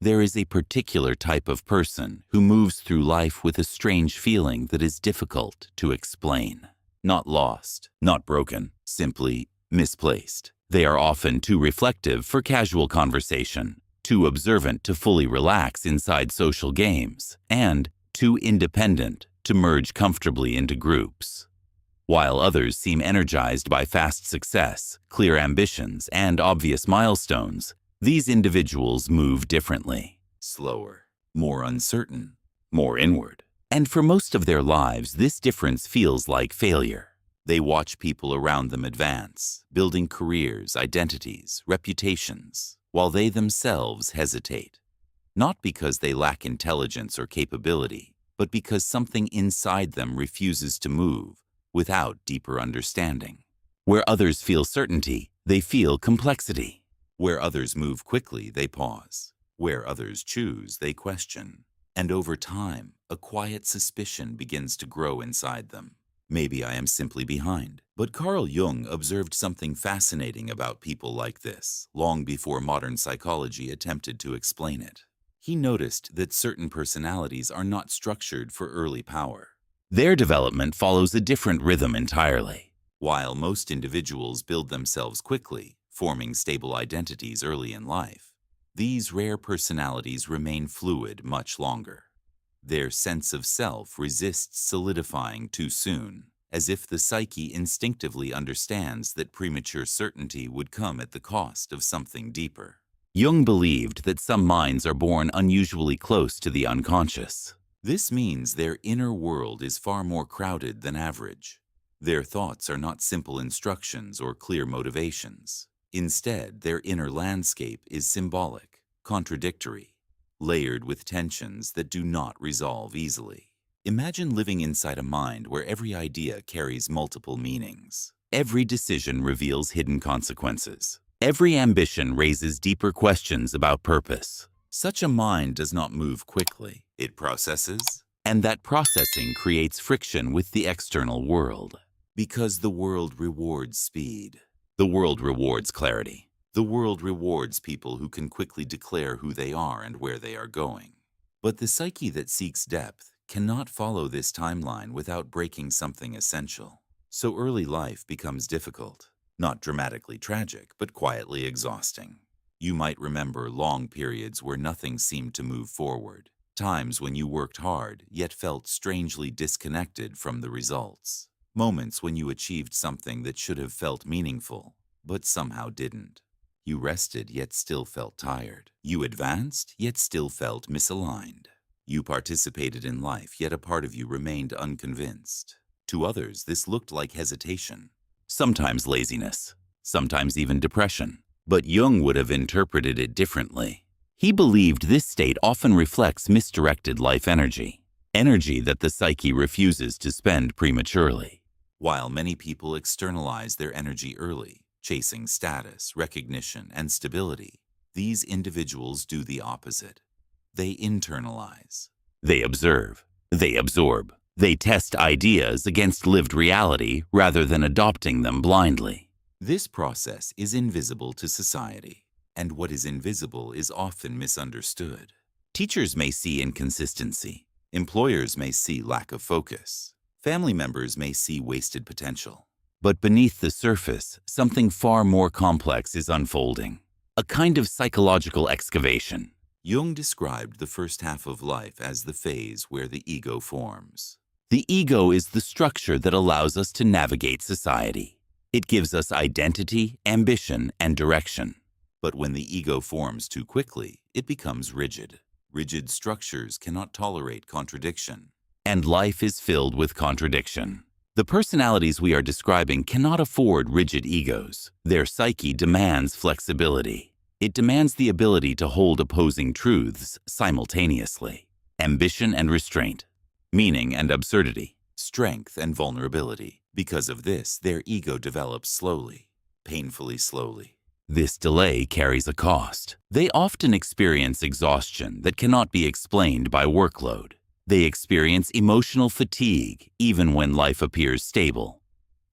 There is a particular type of person who moves through life with a strange feeling that is difficult to explain. Not lost, not broken, simply misplaced. They are often too reflective for casual conversation, too observant to fully relax inside social games, and too independent to merge comfortably into groups. While others seem energized by fast success, clear ambitions, and obvious milestones, these individuals move differently, slower, more uncertain, more inward. And for most of their lives, this difference feels like failure. They watch people around them advance, building careers, identities, reputations, while they themselves hesitate. Not because they lack intelligence or capability, but because something inside them refuses to move without deeper understanding. Where others feel certainty, they feel complexity. Where others move quickly, they pause. Where others choose, they question. And over time, a quiet suspicion begins to grow inside them. Maybe I am simply behind. But Carl Jung observed something fascinating about people like this, long before modern psychology attempted to explain it. He noticed that certain personalities are not structured for early power. Their development follows a different rhythm entirely. While most individuals build themselves quickly, forming stable identities early in life, these rare personalities remain fluid much longer. Their sense of self resists solidifying too soon, as if the psyche instinctively understands that premature certainty would come at the cost of something deeper. Jung believed that some minds are born unusually close to the unconscious. This means their inner world is far more crowded than average. Their thoughts are not simple instructions or clear motivations. Instead, their inner landscape is symbolic, contradictory, layered with tensions that do not resolve easily. Imagine living inside a mind where every idea carries multiple meanings. Every decision reveals hidden consequences. Every ambition raises deeper questions about purpose. Such a mind does not move quickly. It processes, and that processing creates friction with the external world. Because the world rewards speed. The world rewards clarity. The world rewards people who can quickly declare who they are and where they are going. But the psyche that seeks depth cannot follow this timeline without breaking something essential. So early life becomes difficult. Not dramatically tragic, but quietly exhausting. You might remember long periods where nothing seemed to move forward. Times when you worked hard, yet felt strangely disconnected from the results. Moments when you achieved something that should have felt meaningful, but somehow didn't. You rested, yet still felt tired. You advanced, yet still felt misaligned. You participated in life, yet a part of you remained unconvinced. To others, this looked like hesitation. Sometimes laziness, sometimes even depression. But Jung would have interpreted it differently. He believed this state often reflects misdirected life energy, energy that the psyche refuses to spend prematurely. While many people externalize their energy early, chasing status, recognition, and stability, these individuals do the opposite. They internalize. They observe. They absorb. They test ideas against lived reality rather than adopting them blindly. This process is invisible to society, and what is invisible is often misunderstood. Teachers may see inconsistency. Employers may see lack of focus. Family members may see wasted potential. But beneath the surface, something far more complex is unfolding. A kind of psychological excavation. Jung described the first half of life as the phase where the ego forms. The ego is the structure that allows us to navigate society. It gives us identity, ambition, and direction. But when the ego forms too quickly, it becomes rigid. Rigid structures cannot tolerate contradiction. And life is filled with contradiction. The personalities we are describing cannot afford rigid egos. Their psyche demands flexibility. It demands the ability to hold opposing truths simultaneously. Ambition and restraint. Meaning and absurdity. Strength and vulnerability. Because of this, their ego develops slowly, painfully slowly. This delay carries a cost. They often experience exhaustion that cannot be explained by workload. They experience emotional fatigue even when life appears stable.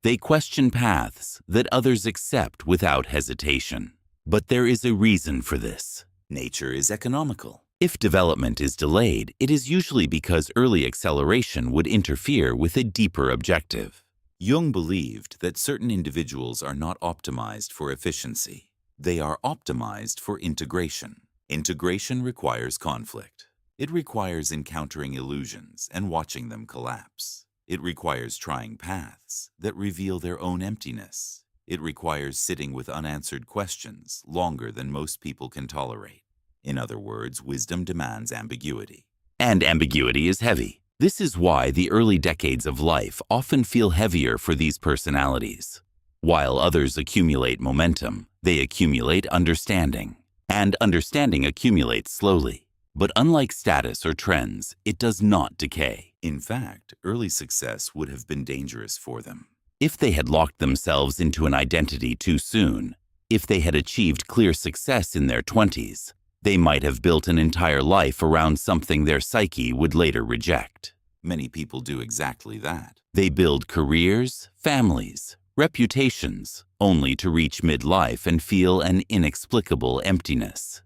They question paths that others accept without hesitation. But there is a reason for this. Nature is economical. If development is delayed, it is usually because early acceleration would interfere with a deeper objective. Jung believed that certain individuals are not optimized for efficiency. They are optimized for integration. Integration requires conflict. It requires encountering illusions and watching them collapse. It requires trying paths that reveal their own emptiness. It requires sitting with unanswered questions longer than most people can tolerate. In other words, wisdom demands ambiguity. And ambiguity is heavy. This is why the early decades of life often feel heavier for these personalities. While others accumulate momentum, they accumulate understanding. And understanding accumulates slowly. But unlike status or trends, it does not decay. In fact, early success would have been dangerous for them. If they had locked themselves into an identity too soon, if they had achieved clear success in their 20s, they might have built an entire life around something their psyche would later reject. Many people do exactly that. They build careers, families, reputations, only to reach midlife and feel an inexplicable emptiness.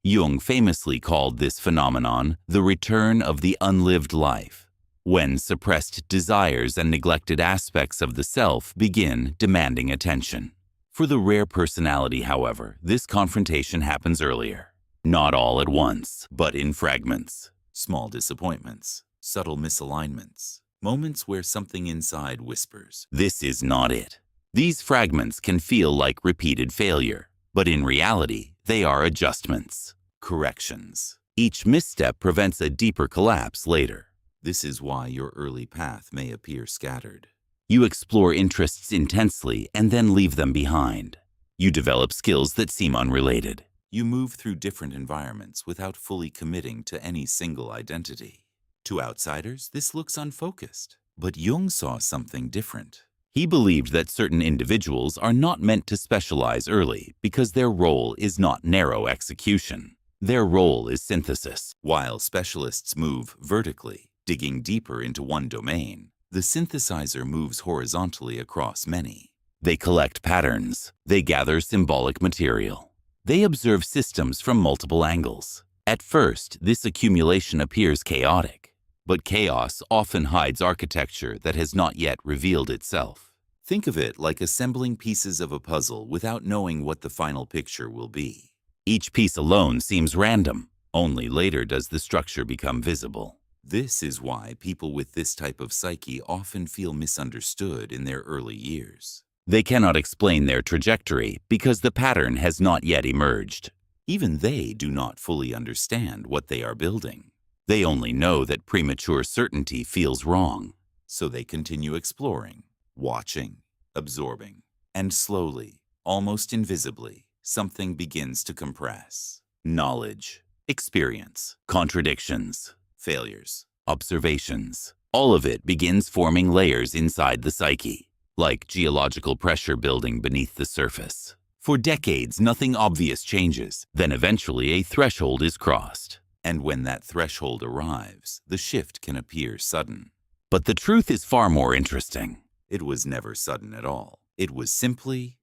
Jung famously called this phenomenon the return of the unlived life, when suppressed desires and neglected aspects of the self begin demanding attention. For the rare personality, however, this confrontation happens earlier. Not all at once, but in fragments. Small disappointments, subtle misalignments, moments where something inside whispers, "This is not it." These fragments can feel like repeated failure, but in reality, they are adjustments, corrections. Each misstep prevents a deeper collapse later. This is why your early path may appear scattered. You explore interests intensely and then leave them behind. You develop skills that seem unrelated. You move through different environments without fully committing to any single identity. To outsiders, this looks unfocused. But Jung saw something different. He believed that certain individuals are not meant to specialize early because their role is not narrow execution. Their role is synthesis. While specialists move vertically, digging deeper into one domain, the synthesizer moves horizontally across many. They collect patterns. They gather symbolic material. They observe systems from multiple angles. At first, this accumulation appears chaotic. But chaos often hides architecture that has not yet revealed itself. Think of it like assembling pieces of a puzzle without knowing what the final picture will be. Each piece alone seems random. Only later does the structure become visible. This is why people with this type of psyche often feel misunderstood in their early years. They cannot explain their trajectory because the pattern has not yet emerged. Even they do not fully understand what they are building. They only know that premature certainty feels wrong, so they continue exploring, watching, absorbing, and slowly, almost invisibly, something begins to compress. Knowledge, experience, contradictions, failures, observations, all of it begins forming layers inside the psyche, like geological pressure building beneath the surface. For decades, nothing obvious changes, then eventually a threshold is crossed. And when that threshold arrives, the shift can appear sudden. But the truth is far more interesting. It was never sudden at all. It was simply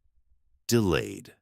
delayed.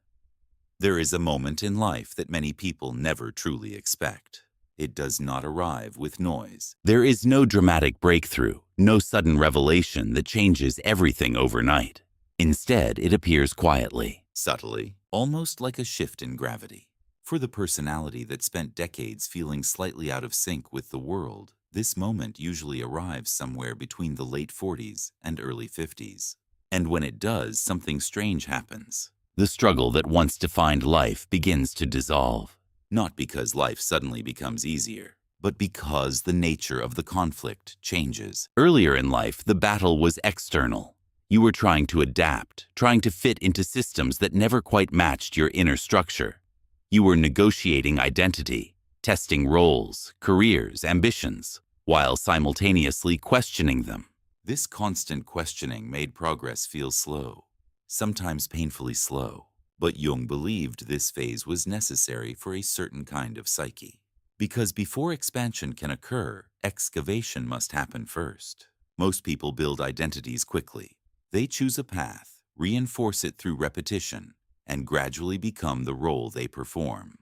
There is a moment in life that many people never truly expect. It does not arrive with noise. There is no dramatic breakthrough, no sudden revelation that changes everything overnight. Instead, it appears quietly, subtly, almost like a shift in gravity. For the personality that spent decades feeling slightly out of sync with the world, this moment usually arrives somewhere between the late 40s and early 50s. And when it does, something strange happens. The struggle that once defined life begins to dissolve. Not because life suddenly becomes easier, but because the nature of the conflict changes. Earlier in life, the battle was external. You were trying to adapt, trying to fit into systems that never quite matched your inner structure. You were negotiating identity, testing roles, careers, ambitions, while simultaneously questioning them. This constant questioning made progress feel slow, sometimes painfully slow. But Jung believed this phase was necessary for a certain kind of psyche. Because before expansion can occur, excavation must happen first. Most people build identities quickly. They choose a path, reinforce it through repetition, and gradually become the role they perform.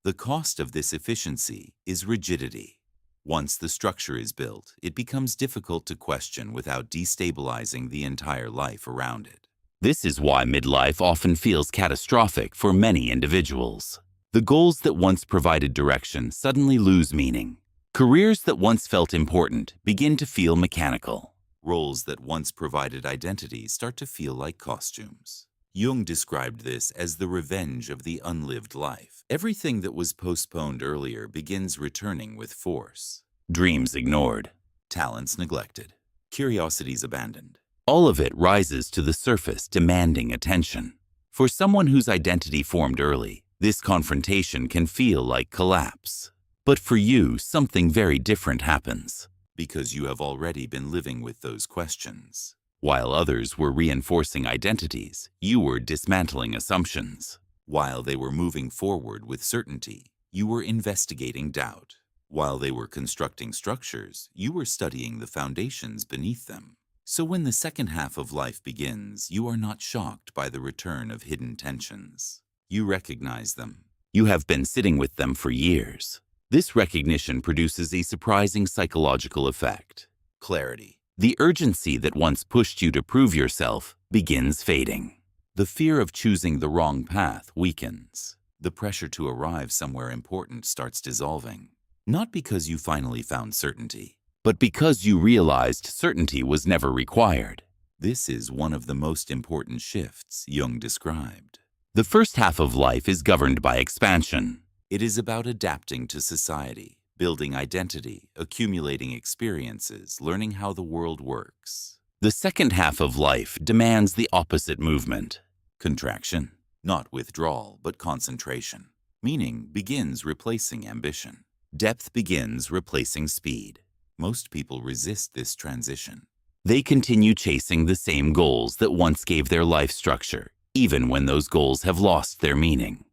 The cost of this efficiency is rigidity. Once the structure is built, it becomes difficult to question without destabilizing the entire life around it. This is why midlife often feels catastrophic for many individuals. The goals that once provided direction suddenly lose meaning. Careers that once felt important begin to feel mechanical. Roles that once provided identity start to feel like costumes. Jung described this as the revenge of the unlived life. Everything that was postponed earlier begins returning with force. Dreams ignored, talents neglected, curiosities abandoned. All of it rises to the surface, demanding attention. For someone whose identity formed early, this confrontation can feel like collapse. But for you, something very different happens, because you have already been living with those questions. While others were reinforcing identities, you were dismantling assumptions. While they were moving forward with certainty, you were investigating doubt. While they were constructing structures, you were studying the foundations beneath them. So when the second half of life begins, you are not shocked by the return of hidden tensions. You recognize them. You have been sitting with them for years. This recognition produces a surprising psychological effect. Clarity. The urgency that once pushed you to prove yourself begins fading. The fear of choosing the wrong path weakens. The pressure to arrive somewhere important starts dissolving. Not because you finally found certainty, but because you realized certainty was never required. This is one of the most important shifts Jung described. The first half of life is governed by expansion. It is about adapting to society, building identity, accumulating experiences, learning how the world works. The second half of life demands the opposite movement. Contraction, not withdrawal, but concentration. Meaning begins replacing ambition. Depth begins replacing speed. Most people resist this transition. They continue chasing the same goals that once gave their life structure, even when those goals have lost their meaning.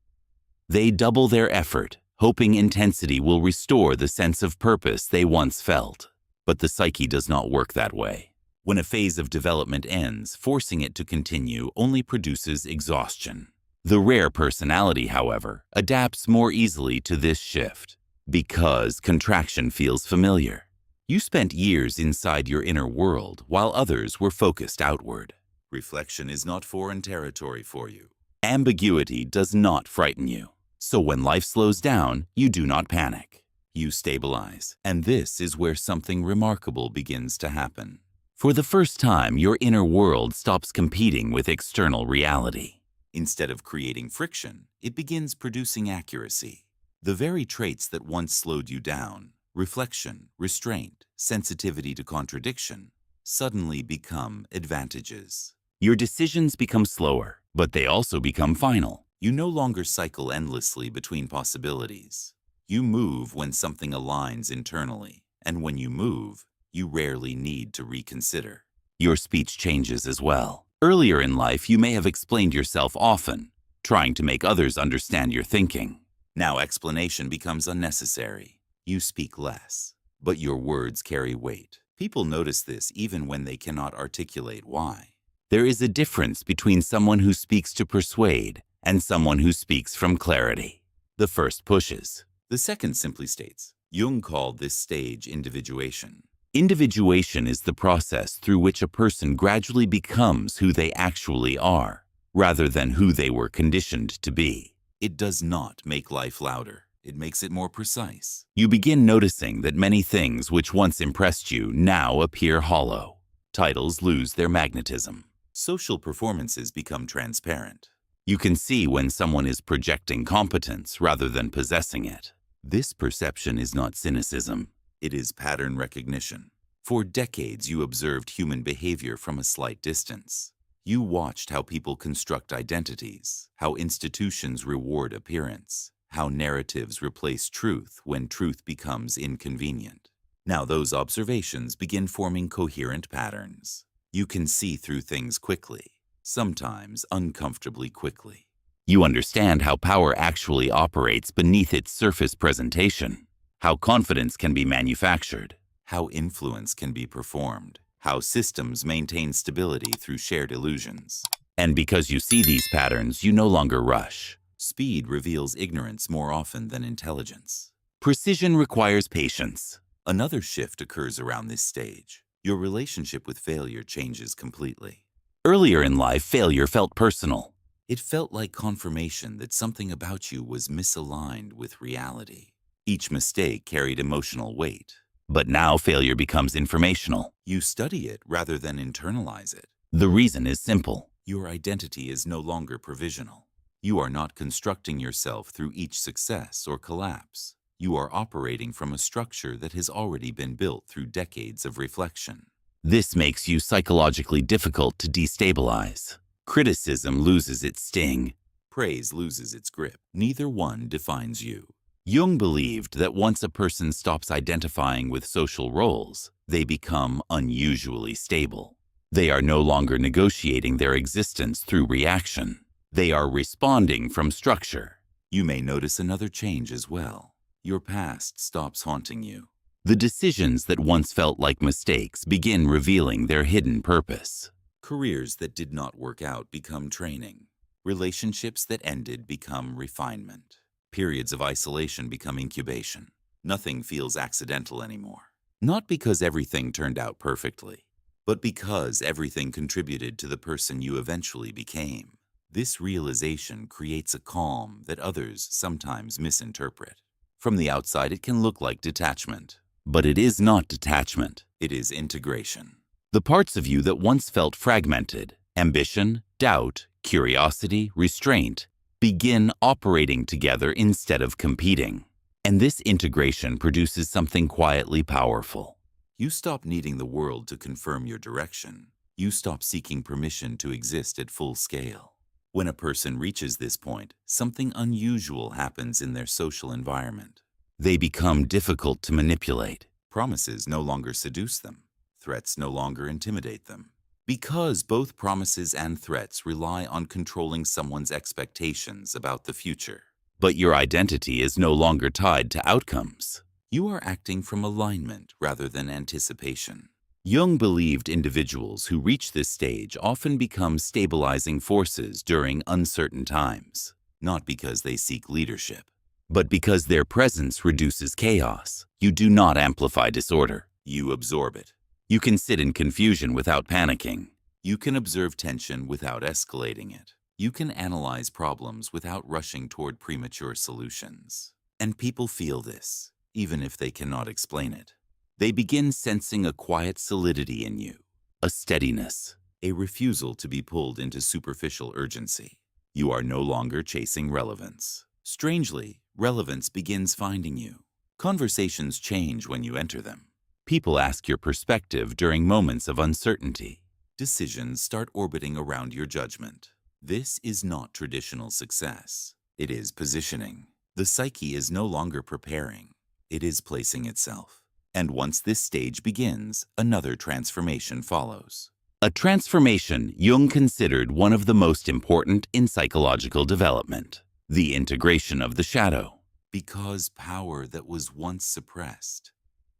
They double their effort, hoping intensity will restore the sense of purpose they once felt. But the psyche does not work that way. When a phase of development ends, forcing it to continue only produces exhaustion. The rare personality, however, adapts more easily to this shift because contraction feels familiar. You spent years inside your inner world while others were focused outward. Reflection is not foreign territory for you. Ambiguity does not frighten you. So when life slows down, you do not panic. You stabilize, and this is where something remarkable begins to happen. For the first time, your inner world stops competing with external reality. Instead of creating friction, it begins producing accuracy. The very traits that once slowed you down, reflection, restraint, sensitivity to contradiction, suddenly become advantages. Your decisions become slower, but they also become final. You no longer cycle endlessly between possibilities. You move when something aligns internally, and when you move, you rarely need to reconsider. Your speech changes as well. Earlier in life, you may have explained yourself often, trying to make others understand your thinking. Now explanation becomes unnecessary. You speak less, but your words carry weight. People notice this even when they cannot articulate why. There is a difference between someone who speaks to persuade and someone who speaks from clarity. The first pushes. The second simply states. Jung called this stage individuation. Individuation is the process through which a person gradually becomes who they actually are, rather than who they were conditioned to be. It does not make life louder. It makes it more precise. You begin noticing that many things which once impressed you now appear hollow. Titles lose their magnetism. Social performances become transparent. You can see when someone is projecting competence rather than possessing it. This perception is not cynicism. It is pattern recognition. For decades, you observed human behavior from a slight distance. You watched how people construct identities, how institutions reward appearance, how narratives replace truth when truth becomes inconvenient. Now those observations begin forming coherent patterns. You can see through things quickly. Sometimes uncomfortably quickly. You understand how power actually operates beneath its surface presentation, how confidence can be manufactured, how influence can be performed, how systems maintain stability through shared illusions. And because you see these patterns, you no longer rush. Speed reveals ignorance more often than intelligence. Precision requires patience. Another shift occurs around this stage. Your relationship with failure changes completely. Earlier in life, failure felt personal. It felt like confirmation that something about you was misaligned with reality. Each mistake carried emotional weight. But now failure becomes informational. You study it rather than internalize it. The reason is simple. Your identity is no longer provisional. You are not constructing yourself through each success or collapse. You are operating from a structure that has already been built through decades of reflection. This makes you psychologically difficult to destabilize. Criticism loses its sting. Praise loses its grip. Neither one defines you. Jung believed that once a person stops identifying with social roles, they become unusually stable. They are no longer negotiating their existence through reaction. They are responding from structure. You may notice another change as well. Your past stops haunting you. The decisions that once felt like mistakes begin revealing their hidden purpose. Careers that did not work out become training. Relationships that ended become refinement. Periods of isolation become incubation. Nothing feels accidental anymore. Not because everything turned out perfectly, but because everything contributed to the person you eventually became. This realization creates a calm that others sometimes misinterpret. From the outside, it can look like detachment. But it is not detachment, it is integration. The parts of you that once felt fragmented, ambition, doubt, curiosity, restraint, begin operating together instead of competing. And this integration produces something quietly powerful. You stop needing the world to confirm your direction. You stop seeking permission to exist at full scale. When a person reaches this point, something unusual happens in their social environment. They become difficult to manipulate. Promises no longer seduce them. Threats no longer intimidate them. Because both promises and threats rely on controlling someone's expectations about the future. But your identity is no longer tied to outcomes. You are acting from alignment rather than anticipation. Jung believed individuals who reach this stage often become stabilizing forces during uncertain times, not because they seek leadership, but because their presence reduces chaos. You do not amplify disorder, you absorb it. You can sit in confusion without panicking. You can observe tension without escalating it. You can analyze problems without rushing toward premature solutions. And people feel this, even if they cannot explain it. They begin sensing a quiet solidity in you, a steadiness, a refusal to be pulled into superficial urgency. You are no longer chasing relevance. Strangely, relevance begins finding you. Conversations change when you enter them. People ask your perspective during moments of uncertainty. Decisions start orbiting around your judgment. This is not traditional success. It is positioning. The psyche is no longer preparing. It is placing itself. And once this stage begins, another transformation follows. A transformation Jung considered one of the most important in psychological development, the integration of the shadow. Because power that was once suppressed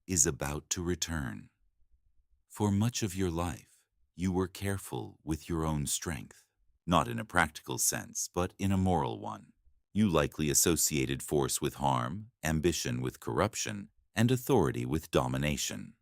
is about to return. For much of your life, you were careful with your own strength, not in a practical sense, but in a moral one. You likely associated force with harm, ambition with corruption, and authority with domination.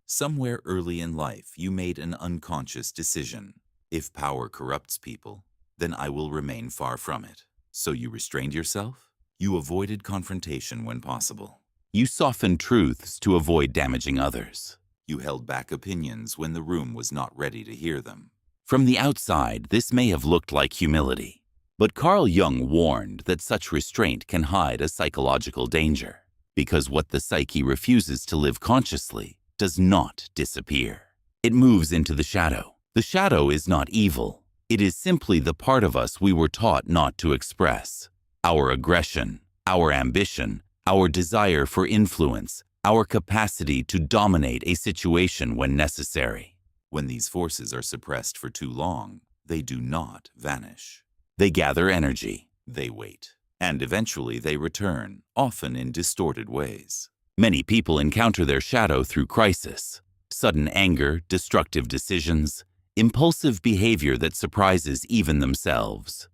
Somewhere early in life, you made an unconscious decision. If power corrupts people, then I will remain far from it. So you restrained yourself? You avoided confrontation when possible. You softened truths to avoid damaging others. You held back opinions when the room was not ready to hear them. From the outside, this may have looked like humility. But Carl Jung warned that such restraint can hide a psychological danger, because what the psyche refuses to live consciously does not disappear. It moves into the shadow. The shadow is not evil. It is simply the part of us we were taught not to express. Our aggression, our ambition, our desire for influence, our capacity to dominate a situation when necessary. When these forces are suppressed for too long, they do not vanish. They gather energy, they wait, and eventually they return, often in distorted ways. Many people encounter their shadow through crisis, sudden anger, destructive decisions, impulsive behavior that surprises even themselves.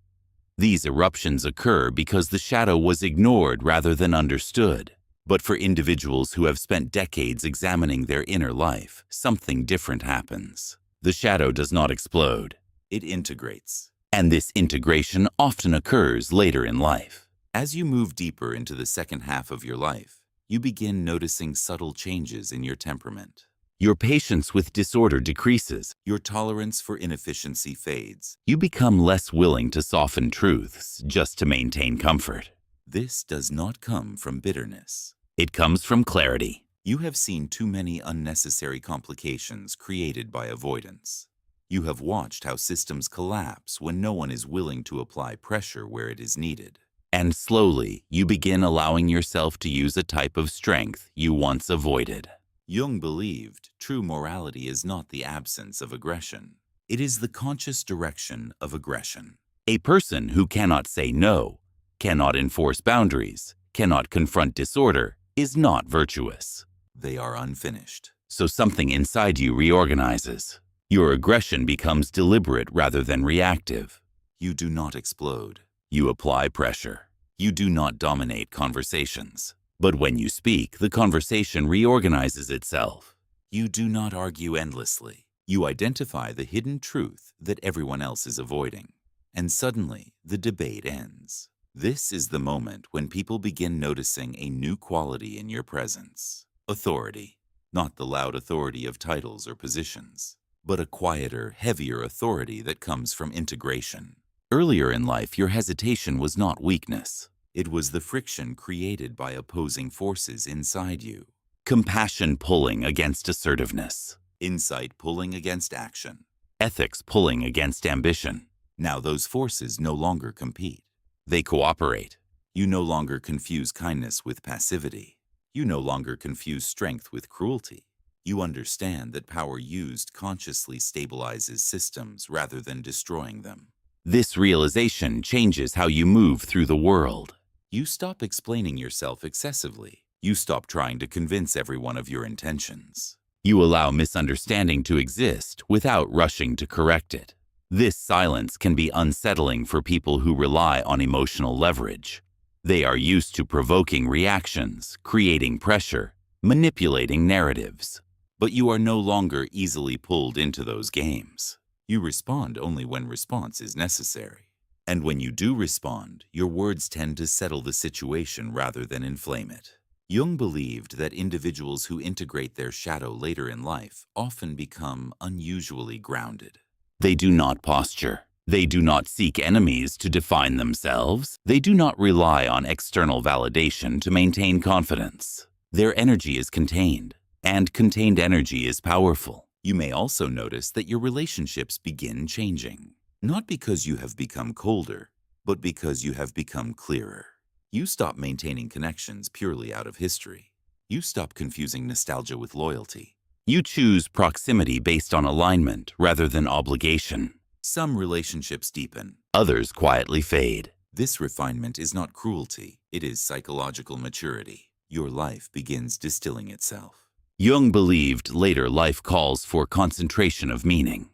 These eruptions occur because the shadow was ignored rather than understood. But for individuals who have spent decades examining their inner life, something different happens. The shadow does not explode. It integrates. And this integration often occurs later in life. As you move deeper into the second half of your life, you begin noticing subtle changes in your temperament. Your patience with disorder decreases. Your tolerance for inefficiency fades. You become less willing to soften truths just to maintain comfort. This does not come from bitterness. It comes from clarity. You have seen too many unnecessary complications created by avoidance. You have watched how systems collapse when no one is willing to apply pressure where it is needed. And slowly, you begin allowing yourself to use a type of strength you once avoided. Jung believed true morality is not the absence of aggression. It is the conscious direction of aggression. A person who cannot say no, cannot enforce boundaries, cannot confront disorder, is not virtuous. They are unfinished. So something inside you reorganizes. Your aggression becomes deliberate rather than reactive. You do not explode. You apply pressure. You do not dominate conversations. But when you speak, the conversation reorganizes itself. You do not argue endlessly. You identify the hidden truth that everyone else is avoiding. And suddenly, the debate ends. This is the moment when people begin noticing a new quality in your presence. Authority. Not the loud authority of titles or positions, but a quieter, heavier authority that comes from integration. Earlier in life, your hesitation was not weakness. It was the friction created by opposing forces inside you. Compassion pulling against assertiveness. Insight pulling against action. Ethics pulling against ambition. Now those forces no longer compete. They cooperate. You no longer confuse kindness with passivity. You no longer confuse strength with cruelty. You understand that power used consciously stabilizes systems rather than destroying them. This realization changes how you move through the world. You stop explaining yourself excessively. You stop trying to convince everyone of your intentions. You allow misunderstanding to exist without rushing to correct it. This silence can be unsettling for people who rely on emotional leverage. They are used to provoking reactions, creating pressure, manipulating narratives. But you are no longer easily pulled into those games. You respond only when response is necessary. And when you do respond, your words tend to settle the situation rather than inflame it. Jung believed that individuals who integrate their shadow later in life often become unusually grounded. They do not posture. They do not seek enemies to define themselves. They do not rely on external validation to maintain confidence. Their energy is contained, and contained energy is powerful. You may also notice that your relationships begin changing, not because you have become colder, but because you have become clearer. You stop maintaining connections purely out of history. You stop confusing nostalgia with loyalty. You choose proximity based on alignment rather than obligation. Some relationships deepen, others quietly fade. This refinement is not cruelty, it is psychological maturity. Your life begins distilling itself. Jung believed later life calls for concentration of meaning.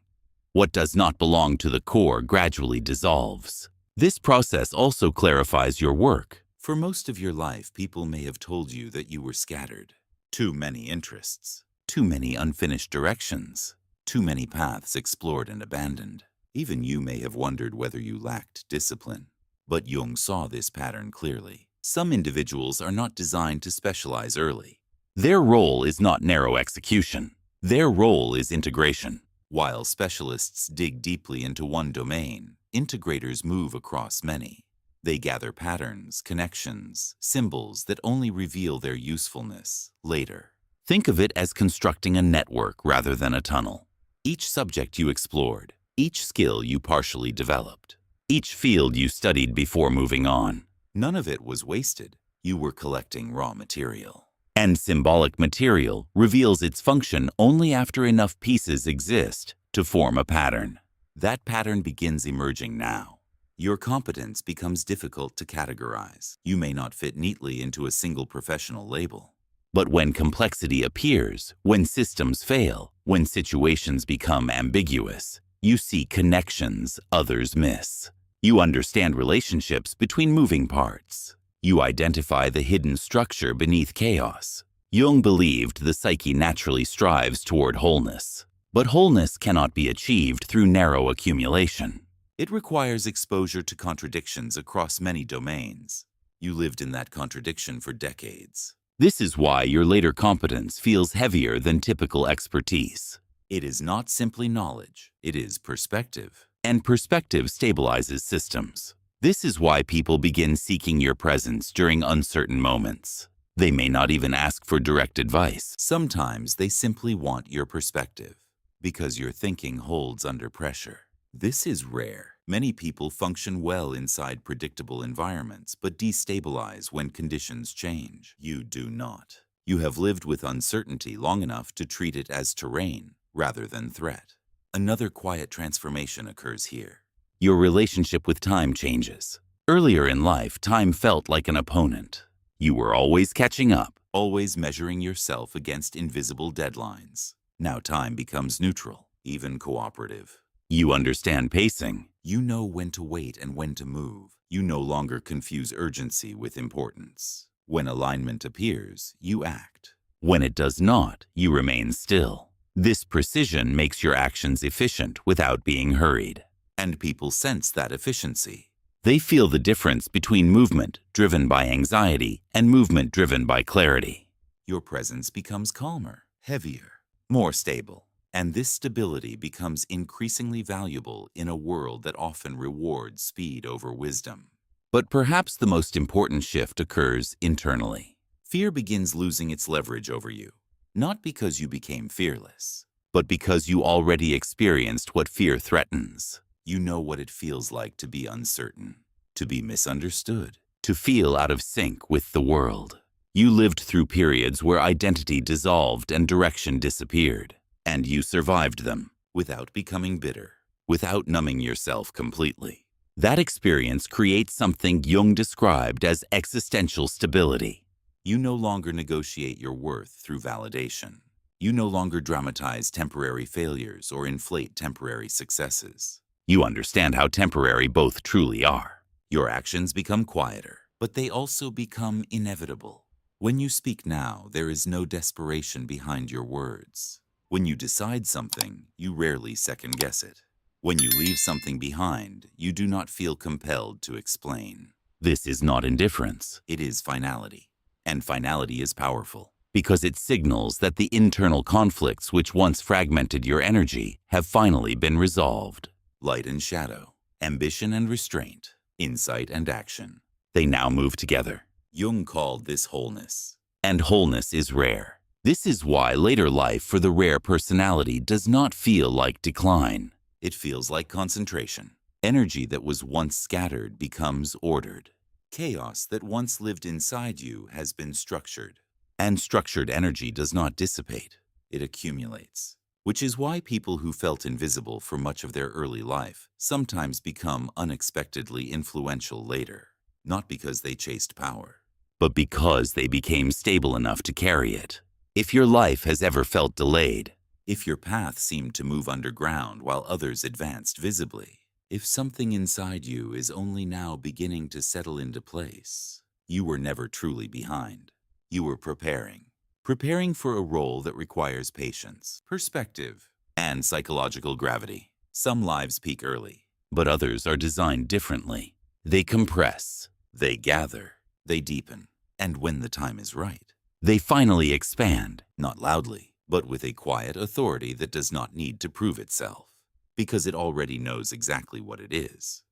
What does not belong to the core gradually dissolves. This process also clarifies your work. For most of your life, people may have told you that you were scattered. Too many interests. Too many unfinished directions, too many paths explored and abandoned. Even you may have wondered whether you lacked discipline. But Jung saw this pattern clearly. Some individuals are not designed to specialize early. Their role is not narrow execution. Their role is integration. While specialists dig deeply into one domain, integrators move across many. They gather patterns, connections, symbols that only reveal their usefulness later. Think of it as constructing a network rather than a tunnel. Each subject you explored, each skill you partially developed, each field you studied before moving on, none of it was wasted. You were collecting raw material. And symbolic material reveals its function only after enough pieces exist to form a pattern. That pattern begins emerging now. Your competence becomes difficult to categorize. You may not fit neatly into a single professional label. But when complexity appears, when systems fail, when situations become ambiguous, you see connections others miss. You understand relationships between moving parts. You identify the hidden structure beneath chaos. Jung believed the psyche naturally strives toward wholeness. But wholeness cannot be achieved through narrow accumulation. It requires exposure to contradictions across many domains. You lived in that contradiction for decades. This is why your later competence feels heavier than typical expertise. It is not simply knowledge, it is perspective. And perspective stabilizes systems. This is why people begin seeking your presence during uncertain moments. They may not even ask for direct advice. Sometimes they simply want your perspective, because your thinking holds under pressure. This is rare. Many people function well inside predictable environments, but destabilize when conditions change. You do not. You have lived with uncertainty long enough to treat it as terrain rather than threat. Another quiet transformation occurs here. Your relationship with time changes. Earlier in life, time felt like an opponent. You were always catching up, always measuring yourself against invisible deadlines. Now time becomes neutral, even cooperative. You understand pacing. You know when to wait and when to move. You no longer confuse urgency with importance. When alignment appears, you act. When it does not, you remain still. This precision makes your actions efficient without being hurried. And people sense that efficiency. They feel the difference between movement driven by anxiety and movement driven by clarity. Your presence becomes calmer, heavier, more stable. And this stability becomes increasingly valuable in a world that often rewards speed over wisdom. But perhaps the most important shift occurs internally. Fear begins losing its leverage over you, not because you became fearless, but because you already experienced what fear threatens. You know what it feels like to be uncertain, to be misunderstood, to feel out of sync with the world. You lived through periods where identity dissolved and direction disappeared. And you survived them without becoming bitter, without numbing yourself completely. That experience creates something Jung described as existential stability. You no longer negotiate your worth through validation. You no longer dramatize temporary failures or inflate temporary successes. You understand how temporary both truly are. Your actions become quieter, but they also become inevitable. When you speak now, there is no desperation behind your words. When you decide something, you rarely second-guess it. When you leave something behind, you do not feel compelled to explain. This is not indifference, it is finality. And finality is powerful, because it signals that the internal conflicts which once fragmented your energy have finally been resolved. Light and shadow, ambition and restraint, insight and action. They now move together. Jung called this wholeness. And wholeness is rare. This is why later life for the rare personality does not feel like decline. It feels like concentration. Energy that was once scattered becomes ordered. Chaos that once lived inside you has been structured. And structured energy does not dissipate. It accumulates. Which is why people who felt invisible for much of their early life sometimes become unexpectedly influential later. Not because they chased power, but because they became stable enough to carry it. If your life has ever felt delayed, if your path seemed to move underground while others advanced visibly, if something inside you is only now beginning to settle into place, you were never truly behind. You were preparing for a role that requires patience, perspective, and psychological gravity. Some lives peak early, but others are designed differently. They compress, they gather, they deepen, and when the time is right, they finally expand, not loudly, but with a quiet authority that does not need to prove itself, because it already knows exactly what it is.